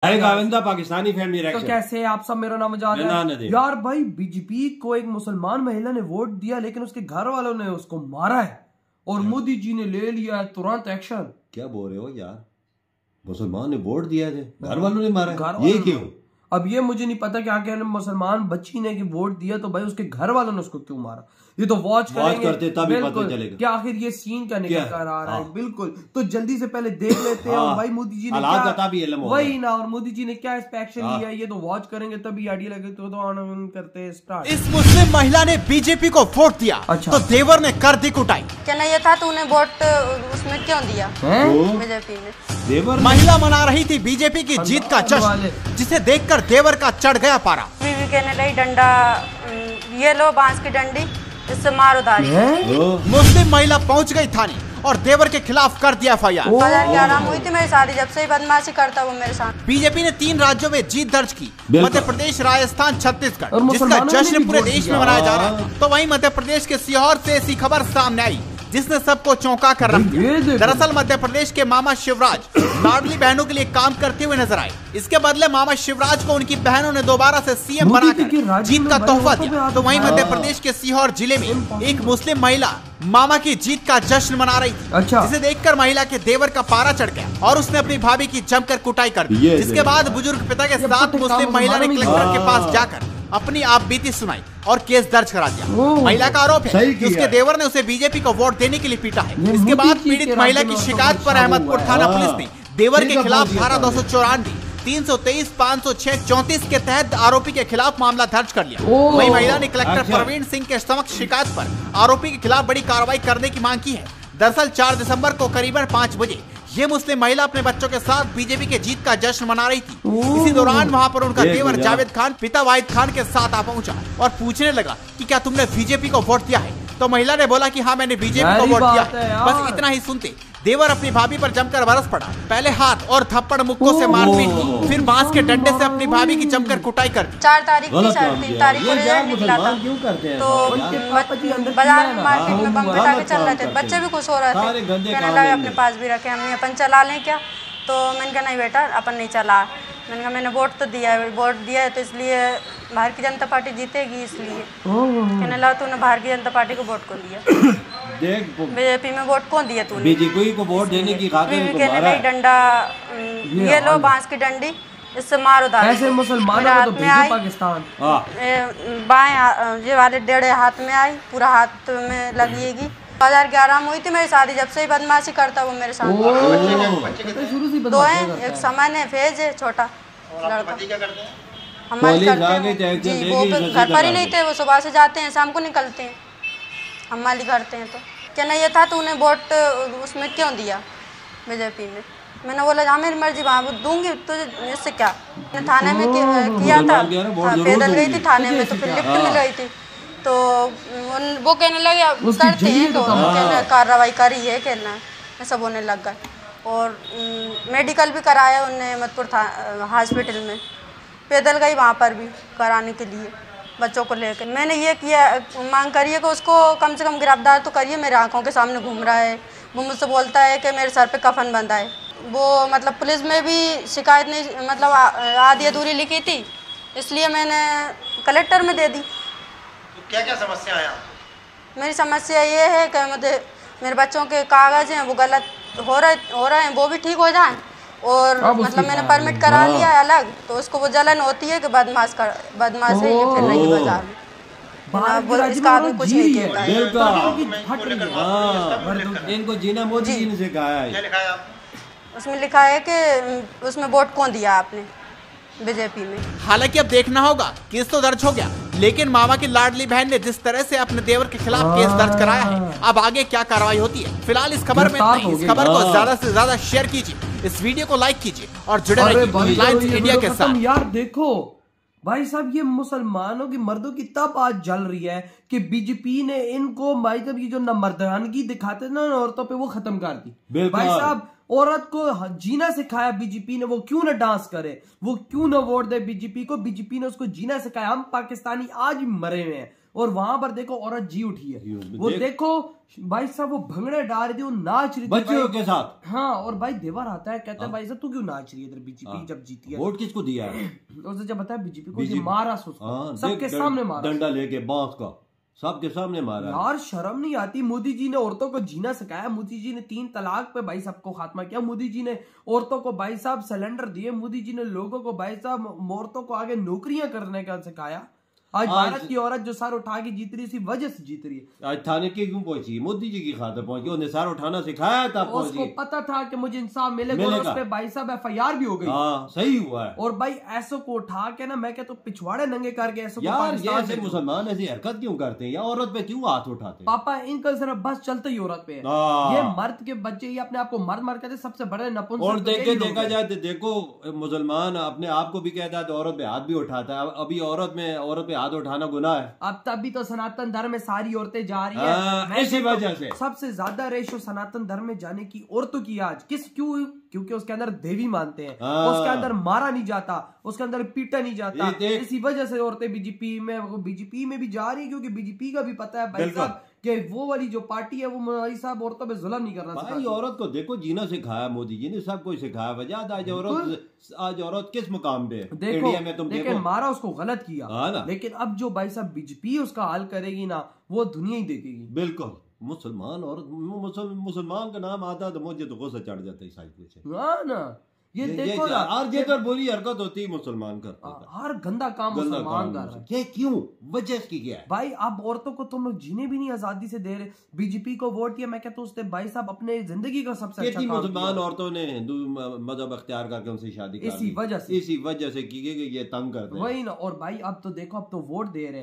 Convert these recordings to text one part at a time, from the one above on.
Pakistani family तो कैसे आप सब, मेरा नाम आजाद है यार। भाई बीजेपी को एक मुसलमान महिला ने वोट दिया, लेकिन उसके घर वालों ने उसको मारा है और मोदी जी ने ले लिया है तुरंत एक्शन। क्या बोल रहे हो यार, मुसलमान ने वोट दिया थे, घर वालों ने मारा, ये क्यों? अब ये मुझे नहीं पता कि आगे मुसलमान बच्ची ने कि वोट दिया तो भाई उसके घर वालों ने उसको क्यों मारा। ये तो वॉच करते तभी पता चलेगा कि आखिर ये सीन क्या निकल कर आ रहा है। बिल्कुल, तो जल्दी से पहले देख लेते हैं। और भाई मोदी जी ने क्या, वही ना, और मोदी जी ने क्या इस पे एक्शन लिया है, ये तो वॉच करेंगे तभी आइडिया लगे। तो ऑन करते हैं स्टार्ट। इस मुस्लिम महिला ने बीजेपी को वोट दिया। अच्छा। तो देवर ने कर दी कुटाई। कहना ये था तूने वोट उसमें क्यों दिया बीजेपी में। देवर महिला मना रही थी बीजेपी की जीत का जश्न, जिसे देखकर देवर का चढ़ गया पारा। बीवी कहने लगी डंडा ये लो, बांस की डंडी, इससे मार उधारी। मुस्लिम महिला पहुंच गई थाने और देवर के खिलाफ कर दिया FIR। 2011 में हुई थी मेरी शादी, जब से ही बदमाशी करता वो मेरे साथ। बीजेपी ने 3 राज्यों में जीत दर्ज की, मध्य प्रदेश, राजस्थान, छत्तीसगढ़, जिसका जश्न पूरे देश में मनाया जा रहा है। तो वहीं मध्य प्रदेश के सीहोर से ऐसी खबर सामने आई जिसने सबको चौंका कर रख दिया। दरअसल मध्य प्रदेश के मामा शिवराज लाडली बहनों के लिए काम करते हुए नजर आए। इसके बदले मामा शिवराज को उनकी बहनों ने दोबारा से CM बनाकर जीत का तोहफा दिया। तो वहीं मध्य प्रदेश के सीहोर जिले में एक मुस्लिम महिला मामा की जीत का जश्न मना रही थी। अच्छा। जिसे देखकर महिला के देवर का पारा चढ़ गया और उसने अपनी भाभी की जमकर कुटाई कर दी। जिसके बाद बुजुर्ग पिता के साथ मुस्लिम महिला ने कलेक्टर के पास जाकर अपनी आप बीती सुनाई और केस दर्ज करा दिया। महिला का आरोप है कि उसके देवर ने उसे बीजेपी को वोट देने के लिए पीटा है। इसके बाद पीड़ित महिला की शिकायत पर अहमदपुर थाना पुलिस ने देवर के खिलाफ धारा 294, 323, 506, 34 के तहत आरोपी के खिलाफ मामला दर्ज कर लिया। वही महिला ने कलेक्टर प्रवीण सिंह के समक्ष शिकायत पर आरोपी के खिलाफ बड़ी कार्रवाई करने की मांग की है। दरअसल 4 दिसंबर को करीबन 5 बजे ये मुस्लिम महिला अपने बच्चों के साथ बीजेपी के जीत का जश्न मना रही थी। इसी दौरान वहां पर उनका देवर जावेद खान पिता वाहिद खान के साथ आ पहुंचा और पूछने लगा कि क्या तुमने बीजेपी को वोट दिया है। तो महिला ने बोला कि हाँ, मैंने बीजेपी को वोट दिया है। बस इतना ही सुनते देवर अपनी भाभी पर जमकर बरस पड़ा। पहले हाथ और थप्पड़ मुक्कों से मारपीट की, फिर बांस के डंडे से अपनी भाभी की जमकर कुटाई कर दी। 4 तारीख की 3 तारीख को रिजल्ट निकला था, तो बाजार मार्केट में बम पिटा के चल रहे थे। बच्चे भी खुश हो रहे थे, कहने लगे अपने पास भी रखे, हमने अपन चला लें क्या। तो मैंने कहा नहीं बेटा, अपन नहीं चला। मैंने कहा मैंने वोट तो दिया है, वोट दिया है तो इसलिए भारतीय जनता पार्टी जीतेगी, इसलिए। कहने लगा तूने भारतीय जनता पार्टी को वोट को दिया, बीजेपी में वोट कौन दिया तूने। बीजेपी को वोट देने की खातिर कहने लगी डंडा ये लो, बांस की डंडी, इससे मार उधारी। ऐसे मुसलमानों को तो भेजो पाकिस्तान। बाएं ये वाले डेढ़े हाथ में आई, पूरा हाथ में लगेगी। 2011 में हुई थी मेरी शादी, जब से ही बदमाशी करता वो मेरे साथ। 2 हैं, एक समन है, फेज है, छोटा लड़का। हमारी करते हैं जी, वो घर पर ही नहीं थे, वो सुबह से जाते हैं, शाम को निकलते हैं, हम माली करते हैं। तो कहना ये था तूने वोट उसमें क्यों दिया बीजेपी में। मैंने बोला हाँ मेरी मर्जी, वहाँ दूंगी तुझे, इससे क्या। थाने में किया था, पैदल गई थी थाने में, तो फिर लिफ्ट मिल गई थी। तो वो कहने लगे करते हैं, तो कहने कार्रवाई करी है, कहना ऐसा बोलने लग गए। और मेडिकल भी कराया उनने अहमदपुर हॉस्पिटल में, पैदल गई वहाँ पर भी कराने के लिए बच्चों को लेकर। मैंने ये किया, मांग करी है कि उसको कम से कम गिरफ्तार तो करिए, मेरे आंखों के सामने घूम रहा है। वो मुझसे बोलता है कि मेरे सर पे कफन बंधा है। वो मतलब पुलिस में भी शिकायत नहीं, मतलब आधी अधूरी लिखी थी, इसलिए मैंने कलेक्टर में दे दी। तो क्या क्या समस्या है? मेरी समस्या ये है कि मेरे बच्चों के कागज़ हैं वो गलत हो रहे हैं, वो भी ठीक हो जाएं। और मतलब मैंने परमिट करा लिया है अलग, तो उसको वो जलन होती है कि बदमाश है ये फिर रही बाजार में। इसका आदमी कुछ नहीं कहता है। इनको जीना मोदी जी ने सिखाया है। उसमें लिखा है कि उसमें वोट कौन दिया आपने बीजेपी में। हालांकि अब देखना होगा केस तो दर्ज हो गया, लेकिन मामा की लाडली बहन ने जिस तरह से अपने देवर के खिलाफ केस दर्ज कराया है, अब आगे क्या कार्रवाई होती है। फिलहाल इस खबर में इस खबर को ज्यादा से ज्यादा शेयर कीजिए, इस वीडियो को लाइक कीजिए और जुड़े रहिए रिलायंस इंडिया के साथ। यार देखो भाई साहब, ये मुसलमानों की मर्दों की तब आज जल रही है कि बीजेपी ने इनको भाई साहब ये जो मर्दानगी दिखाते ना औरतों पे, वो खत्म कर दी। भाई साहब औरत को जीना सिखाया बीजेपी ने, वो क्यों ना डांस करे, वो क्यों ना वोट दे बीजेपी को। बीजेपी ने उसको जीना सिखाया। हम पाकिस्तानी आज भी मरे हुए हैं, और वहां पर देखो औरत जी उठी है, वो देखो भाई साहब वो भंगड़े डाल रही थी, वो नाच रही थी बच्चों के साथ। हाँ, और भाई देवर आता है कहता है भाई साहब तू क्यों नाच रही है इधर, बीजेपी जब जीती है। वोट किसको दिया है? उसने जब बताया बीजेपी को, मारा सबके सामने मारा, डंडा लेके बांस का सबके सामने मारा। यार शर्म नहीं आती? मोदी जी ने औरतों को जीना सिखाया, मोदी जी ने 3 तलाक पे भाई साहब को खात्मा किया, मोदी जी ने औरतों को भाई साहब सिलेंडर दिए, मोदी जी ने लोगों को भाई साहब औरतों को आगे नौकरियां करने का सिखाया। आज भारत की औरत जो सर उठा के जीत रही है, इसी वजह से जीत रही है। आज थाने के क्यों पहुंची? मोदी जी की खातिर पहुंची, उन्हें सर उठाना सिखाया था। उसको पता था कि मुझे इंसाफ मिलेगा, और उस पे भाई साहब FIR भी हो गई। हाँ, सही हुआ है। और भाई ऐसो को उठा के ना, मैं कहता हूँ पिछवाड़े नंगे करके ऐसो यार ये ऐसे मुसलमान ऐसी हरकत क्यों करते हैं? या औरत पे क्यों हाथ उठाते हैं? पापा इनका सिर्फ बस चलते ही औरत पे है। ये मर्द के बच्चे ये अपने आप को मर्द मर्द कहते, सबसे बड़े नपुंसक। और देखा जाए तो देखो, मुसलमान अपने आप को भी कहता है तो औरत पे हाथ भी उठाता है। अभी औरत पे हाथ उठाना गुनाह है। अब तभी तो सनातन धर्म में सारी औरतें जा रही है, इसी वजह से सबसे ज्यादा रेशो सनातन धर्म में जाने की औरतों की आज क्योंकि उसके अंदर देवी मानते हैं, उसके अंदर मारा नहीं जाता, उसके अंदर पीटा नहीं जाता। इसी वजह से औरतें बीजेपी में भी जा रही है, क्योंकि बीजेपी का भी पता है भाई साहब कि वो वाली जो पार्टी है वो भाई साहब औरतों पे जुल्म नहीं करना भाई। औरत को देखो जीना सिखाया मोदी जी ने, सब कुछ सिखाया। वजह आज औरत किस मुकाम पे देखो, इंडिया में तुम देखो, मारा उसको गलत किया, लेकिन अब जो भाई साहब बीजेपी उसका हल करेगी ना, वो दुनिया ही देखेगी। बिल्कुल। मुसलमान और मुसलमान का नाम आता तो मुझे तो गुस्सा चढ़ जाता है साइड हाँ ना। ये देखो ये तो बुरी हरकत होती है मुसलमान करते हैं, हर गंदा काम मुसलमान कर रहा है। ये क्यों? वजह इसकी क्या है भाई? अब औरतों को तुम लोग जीने भी नहीं आजादी से दे रहे। बीजेपी को वोट दिया, मैं कहता हूँ उसने भाई साहब अपने जिंदगी का सबसे अच्छा काम मुसलमान औरतों ने हिंदू मजहब अख्तियार करके उनसे शादी कर इसी वजह से की गई। ये तंग करते हैं वही ना। और भाई अब तो देखो, अब तो वोट दे रहे,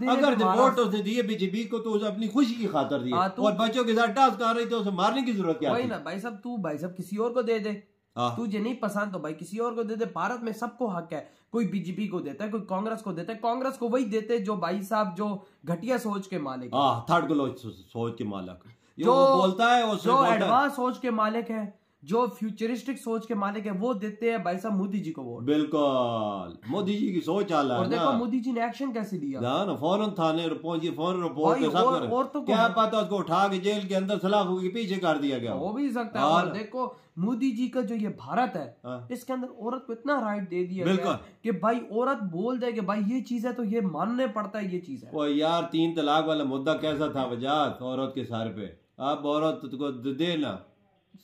अगर वोट उसने दिए बीजेपी को तो उसे अपनी खुशी की खातर दिए, और बच्चों के साथ टास्क कर रही थी, उसे मारने की जरूरत क्या? वही ना भाई साहब, तू भाई साहब किसी और को दे दे, तुझे नहीं पसंद तो भाई किसी और को दे दे। भारत में सबको हक है, कोई बीजेपी को देता है, कोई कांग्रेस को देता है। कांग्रेस को वही देते जो भाई साहब जो घटिया सोच के मालिक, थर्ड क्लास सोच के मालिक, जो बोलता है, जो एडवांस सोच के मालिक है, जो फ्यूचरिस्टिक सोच के मालिक है, वो देते हैं भाई साहब मोदी जी को वोट। बिल्कुल, मोदी जी की सोच आला है। और देखो मोदी जी ने एक्शन कैसे लिया ना, फौरन थाने पहुंची, फौरन रिपोर्ट के साथ और तो क्या पता उसको उठा के जेल के अंदर सलाखों के पीछे कर दिया गया। हो भी सकता है। और देखो मोदी जी का जो ये भारत है, इसके अंदर औरत को इतना राइट दे दिया गया कि भाई औरत बोल दे कि भाई ये चीज है तो ये मानने पड़ता है, ये चीज है। ओ यार 3 तलाक वाला मुद्दा कैसा था वजात औरत के सर पे? अब औरत को दे ना,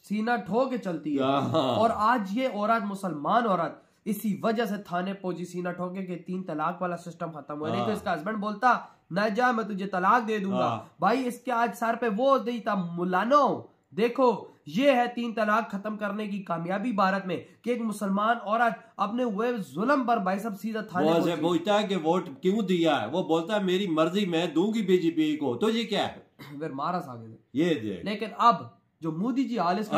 सीना ठो के चलती है। और आज ये औरत, मुसलमान औरत, इसी वजह से थाने पहुंची सीना ठोके के 3 तलाक वाला सिस्टम खत्म हुआ। नहीं तो इसका हस्बैंड बोलता न जा, मैं तुझे तलाक दे दूंगा। भाई इसके आज सर पे वो नहीं था, मुलानो देखो ये है 3 तलाक खत्म करने की कामयाबी भारत में, कि एक मुसलमान औरत अपने हुए जुल्म पर भाई साहब सीधा थाने से पूछता है कि वोट क्यों दिया है, वो बोलता है मेरी मर्जी, मैं दूंगी बीजेपी को, तुझे क्या है? फिर मारा सागे ये लेकिन अब जो मोदी जी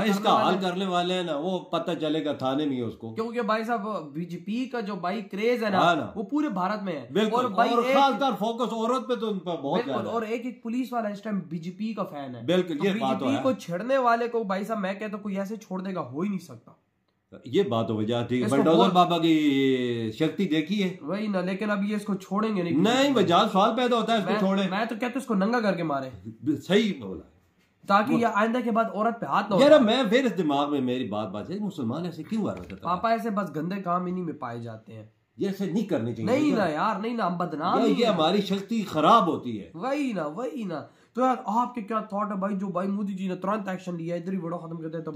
इसका हाल करने वाले हैं ना, वो पता चलेगा थाने में उसको, क्योंकि भाई साहब बीजेपी का जो भाई क्रेज है ना, वो पूरे भारत में है। और भाई खासकर फोकस औरत पे तो उन पर बहुत है। और एक पुलिस वाला इस टाइम बीजेपी का फैन है। बिल्कुल, ये बात तो है। को छेड़ने वाले को भाई साहब मैं कहता हूँ कोई ऐसे छोड़ देगा, हो ही नहीं सकता। ये बात हो वजह थी। बलडोजर बाबा की शक्ति देखी है वही ना, लेकिन अब ये इसको छोड़ेंगे नहीं। वजह सवाल पैदा होता है इसको छोड़े। मैं तो कहता हूँ इसको नंगा करके मारे, सही बोला, ताकि ये आइंदा के बाद औरत पे हाथ ना हो। यार मैं फिर इस दिमाग में मेरी बात है, मुसलमान ऐसे क्यों आ रहा था? पापा ऐसे बस गंदे काम इन्हीं में पाए जाते हैं, ये ऐसे नहीं करने चाहिए। नहीं ना यार, नहीं ना, हम बदनाम, ये हमारी शक्ति खराब होती है। वही ना। तो यार आपके क्या थॉट है भाई, जो भाई मोदी जी ने तुरंत एक्शन लिया, इधर ही वीडियो खत्म करते हैं तो